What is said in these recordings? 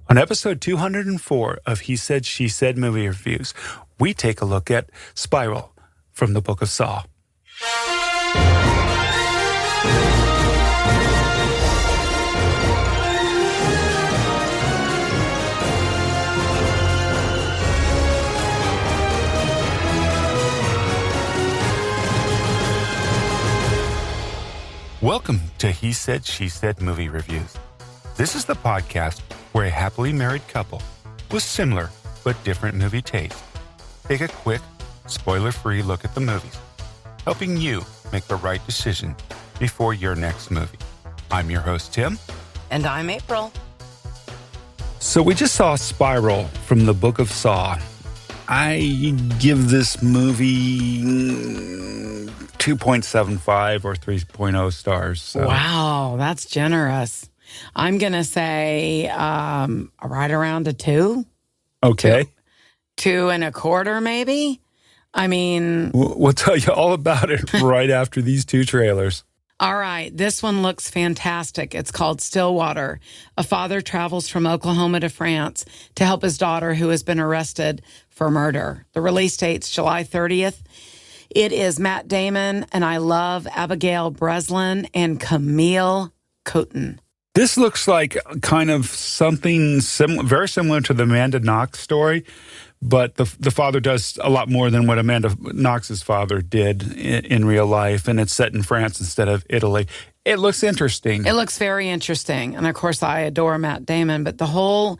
On episode 204 of He Said, She Said movie reviews, we take a look at Spiral from the Book of Saw. Welcome to He Said, She Said movie reviews. This is the podcast where a happily married couple with similar but different movie tastes take a quick, spoiler-free look at the movies, helping you make the right decision before your next movie. I'm your host, Tim. And I'm April. So we just saw Spiral from the Book of Saw. I give this movie 2.75 or 3.0 stars. So. Wow, that's generous. I'm going to say right around a 2. Okay. 2.25 maybe. I mean... We'll tell you all about it right after these two trailers. All right, this one looks fantastic. It's called Stillwater. A father travels from Oklahoma to France to help his daughter who has been arrested for murder. The release date's July 30th. It is Matt Damon, and I love Abigail Breslin and Camille, Cottin. This looks like kind of something very similar to the Amanda Knox story, but the father does a lot more than what Amanda Knox's father did in real life, and it's set in France instead of Italy. It looks interesting. It looks very interesting, and of course I adore Matt Damon, but the whole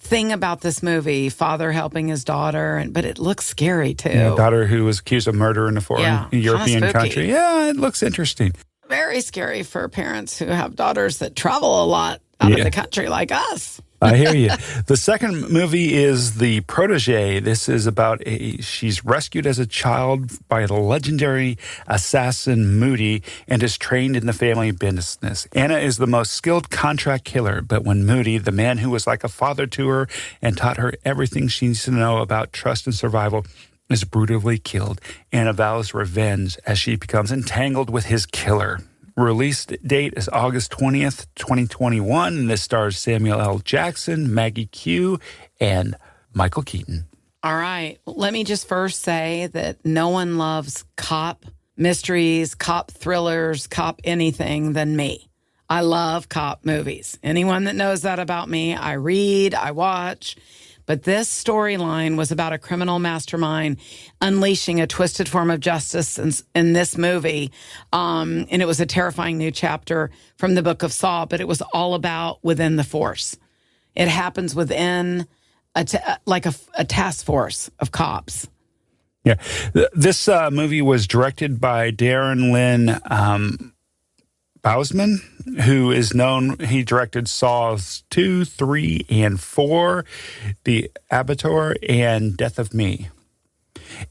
thing about this movie, father helping his daughter, but it looks scary too. Yeah, daughter who was accused of murder in a foreign European country. Yeah, it looks interesting. Very scary for parents who have daughters that travel a lot out of the country like us. I hear you. The second movie is The Protege. This is about she's rescued as a child by the legendary assassin Moody and is trained in the family business. Anna is the most skilled contract killer, but when Moody, the man who was like a father to her and taught her everything she needs to know about trust and survival, is brutally killed, Anna vows revenge as she becomes entangled with his killer. Release date is August 20th, 2021, and this stars Samuel L. Jackson, Maggie Q, and Michael Keaton. All right. Let me just first say that no one loves cop mysteries, cop thrillers, cop anything than me. I love cop movies. Anyone that knows that about me, I read, I watch. But this storyline was about a criminal mastermind unleashing a twisted form of justice in this movie. And it was a terrifying new chapter from the Book of Saw, but it was all about within the force. It happens within a task force of cops. Yeah. This movie was directed by Darren, Lynn, Bousman, who is known, he directed Saws 2, 3, and 4, The Abattoir, and Death of Me.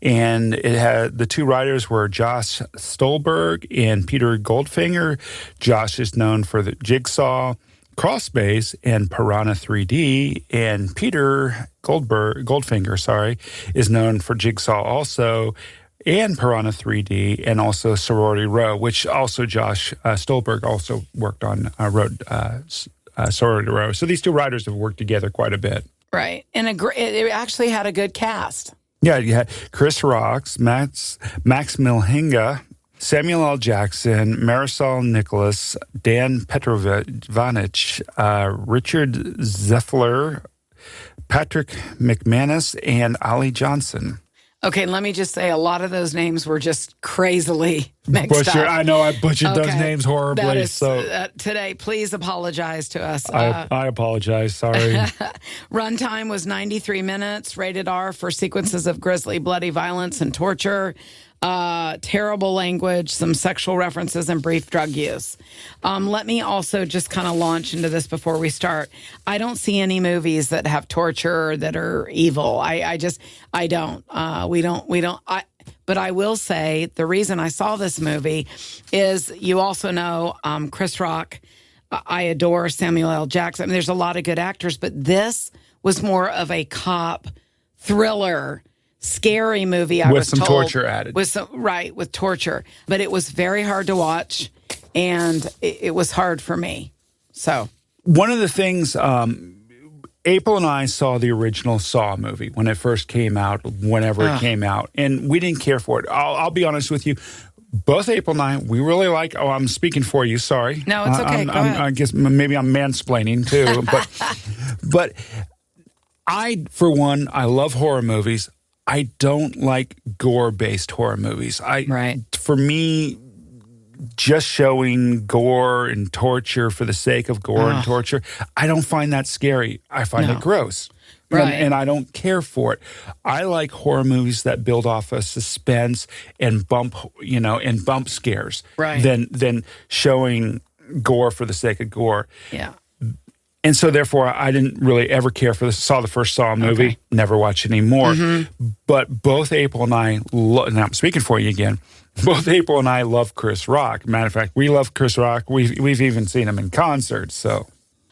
And it had the two writers were Josh Stolberg and Peter Goldfinger. Josh is known for the Jigsaw, Crawlspace, and Piranha 3D, and Peter Goldfinger, is known for Jigsaw also, and Piranha 3D, and also Sorority Row, which also Josh Stolberg also worked on, wrote Sorority Row. So these two writers have worked together quite a bit. Right. And it actually had a good cast. Yeah, you had Chris Rocks, Max Minghella, Samuel L. Jackson, Marisol, Nichols, Dan Petronijevic, Richard Zeppieri, Patrick McManus, and Ali Johnson. Okay, let me just say a lot of those names were just crazily mixed up. I know I butchered those names horribly. Today, please apologize to us. I apologize. Sorry. Runtime was 93 minutes, rated R for sequences of grisly, bloody violence and torture. Terrible language, some sexual references, and brief drug use. Let me also just kind of launch into this before we start. I don't see any movies that have torture that are evil. I don't. We don't. But I will say the reason I saw this movie is you also know Chris Rock. I adore Samuel L. Jackson. I mean, there's a lot of good actors, but this was more of a cop thriller. Scary movie, I was told. With some torture added. With torture. But it was very hard to watch, and it was hard for me. So one of the things April and I saw the original Saw movie when it first came out, whenever it came out, and we didn't care for it. I'll be honest with you. Both April and I, we really like. Oh, I'm speaking for you. Sorry. No, it's okay. Go ahead. I guess maybe I'm mansplaining too, but I, for one, I love horror movies. I don't like gore-based horror movies. For me, just showing gore and torture for the sake of gore and torture, I don't find that scary. I find it gross. Right. And I don't care for it. I like horror movies that build off of suspense and bump scares than showing gore for the sake of gore. Yeah. And so, therefore, I didn't really ever care for this. Saw the first Saw movie, never watched anymore. But both April and I, and I'm speaking for you again, both April and I love Chris Rock. Matter of fact, we love Chris Rock. We've even seen him in concert. So,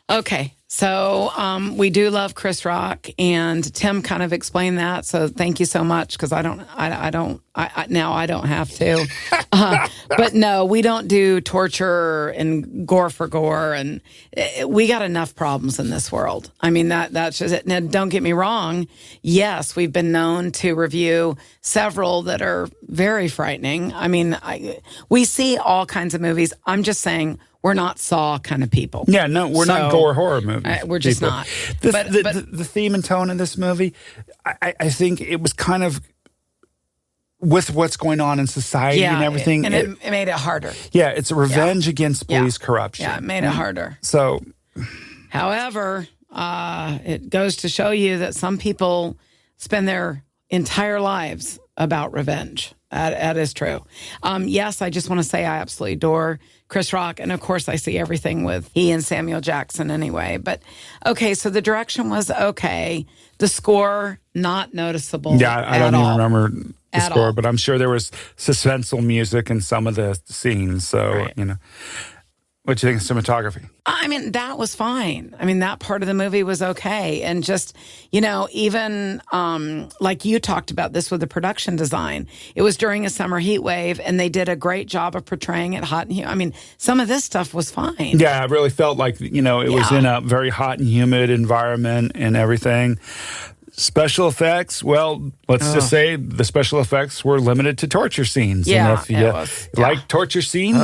okay. So we do love Chris Rock, and Tim kind of explained that. So thank you so much, because I don't have to. But no, we don't do torture and gore for gore, and we got enough problems in this world. I mean, that's just it. Now, don't get me wrong. Yes, we've been known to review several that are very frightening. I mean, we see all kinds of movies. I'm just saying, we're not Saw kind of people. Yeah, no, we're not gore horror movies. We're just not. The theme and tone in this movie, I think it was kind of with what's going on in society and everything. And it made it harder. Yeah, it's a revenge against police corruption. Yeah, it made it harder. So, however, it goes to show you that some people spend their entire lives about revenge. That is true. Yes, I just want to say I absolutely adore Chris Rock. And of course, I see everything with he and Samuel Jackson anyway. But okay, so the direction was okay. The score, not noticeable. Yeah, I don't even remember the score, but I'm sure there was suspenseful music in some of the scenes. So, what do you think of cinematography? I mean, that was fine. I mean, that part of the movie was okay. And just, even like you talked about this with the production design, it was during a summer heat wave, and they did a great job of portraying it hot and humid. I mean, some of this stuff was fine. Yeah, I really felt like, it was in a very hot and humid environment and everything. Special effects, well, let's just say the special effects were limited to torture scenes. Yeah, and if you like torture scenes,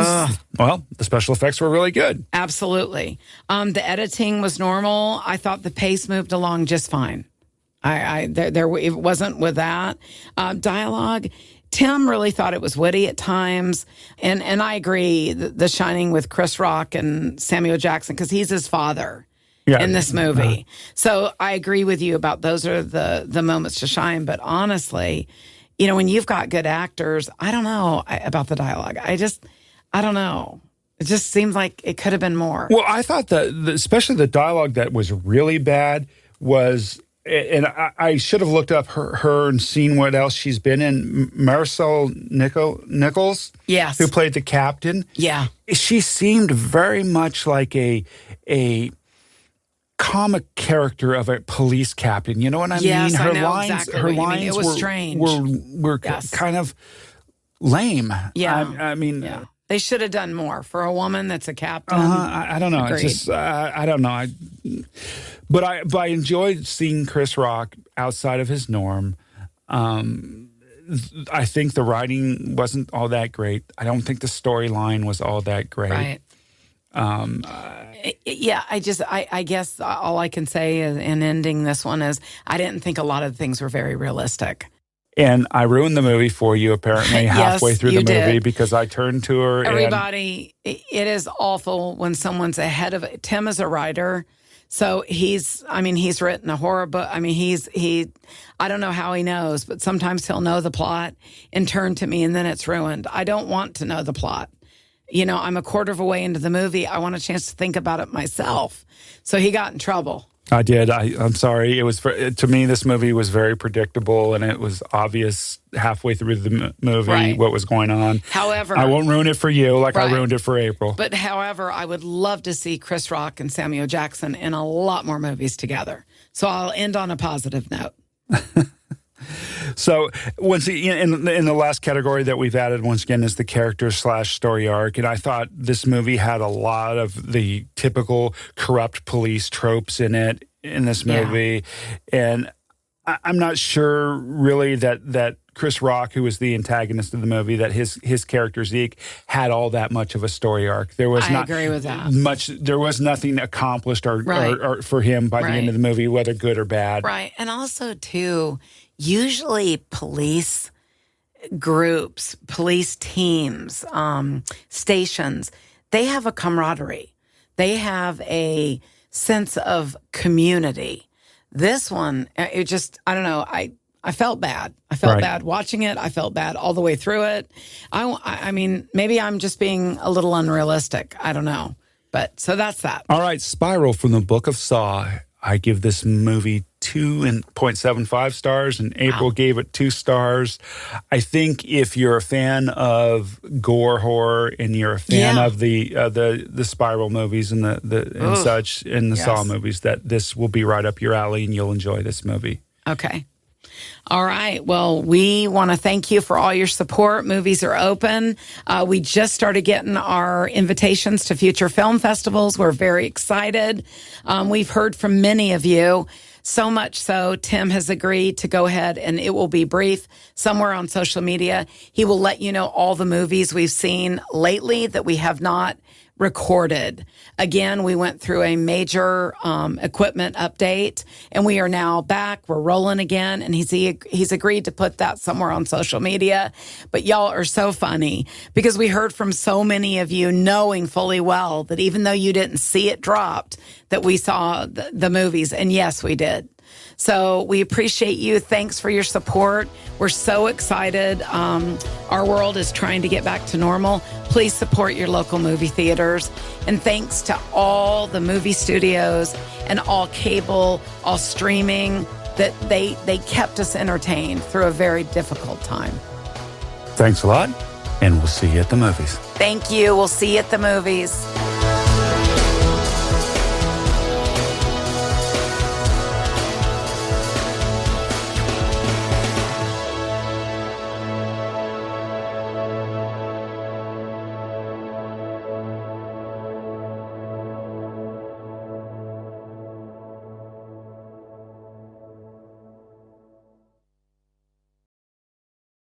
well, the special effects were really good. Absolutely. The editing was normal. I thought the pace moved along just fine. It wasn't with that. Dialogue, Tim really thought it was witty at times. And I agree, The Shining with Chris Rock and Samuel Jackson, because he's his father. In this movie. So I agree with you about those are the moments to shine. But honestly, when you've got good actors, I don't know about the dialogue. I don't know. It just seems like it could have been more. Well, I thought that especially the dialogue that was really bad was, and I should have looked up her and seen what else she's been in. Marisol Nichols, yes, who played the captain. Yeah. She seemed very much like a comic character of a police captain. You know what I mean? Her I know lines, exactly her what lines you mean. It was strange. were kind of lame. Yeah, I mean, they should have done more for a woman that's a captain. I don't know. Agreed. It's just I don't know. But I enjoyed seeing Chris Rock outside of his norm. I think the writing wasn't all that great. I don't think the storyline was all that great. Right. I guess all I can say in ending this one is I didn't think a lot of things were very realistic. And I ruined the movie for you, apparently, halfway through the movie did. Because I turned to her. Everybody, it is awful when someone's ahead of it. Tim is a writer, so he's written a horror book. I mean, I don't know how he knows, but sometimes he'll know the plot and turn to me, and then it's ruined. I don't want to know the plot. I'm a quarter of a way into the movie. I want a chance to think about it myself. So he got in trouble. I did. I'm sorry. It was to me, this movie was very predictable, and it was obvious halfway through the movie what was going on. However, I won't ruin it for you like I ruined it for April. But however, I would love to see Chris Rock and Samuel Jackson in a lot more movies together. So I'll end on a positive note. So once in the last category that we've added once again is the character/story arc, and I thought this movie had a lot of the typical corrupt police tropes in it, in this movie, and I'm not sure really that Chris Rock, who was the antagonist of the movie, that his character Zeke had all that much of a story arc. There was I agree with that. There was nothing accomplished or for him by the end of the movie, whether good or bad. Right, and also too, usually police groups, police teams, stations, they have a camaraderie. They have a sense of community. This one, it just, I don't know, I felt bad. I felt bad watching it. I felt bad all the way through it. I mean, maybe I'm just being a little unrealistic. I don't know. But so that's that. All right, Spiral from the Book of Saw. I give this movie 2.75 stars, and April gave it 2 stars. I think if you're a fan of gore horror and you're a fan of the Spiral movies and and such, and the Saw movies, that this will be right up your alley and you'll enjoy this movie. Okay. All right. Well, we want to thank you for all your support. Movies are open. We just started getting our invitations to future film festivals. We're very excited. We've heard from many of you. So much so, Tim has agreed to go ahead, and it will be brief somewhere on social media. He will let you know all the movies we've seen lately that we have not recorded. Again, we went through a major equipment update, and we are now back. We're rolling again, and he's agreed to put that somewhere on social media. But y'all are so funny because we heard from so many of you knowing fully well that even though you didn't see it dropped, that we saw the movies. And yes, we did. So we appreciate you. Thanks for your support. We're so excited. Our world is trying to get back to normal. Please support your local movie theaters. And thanks to all the movie studios and all cable, all streaming, that they kept us entertained through a very difficult time. Thanks a lot, and we'll see you at the movies. Thank you. We'll see you at the movies.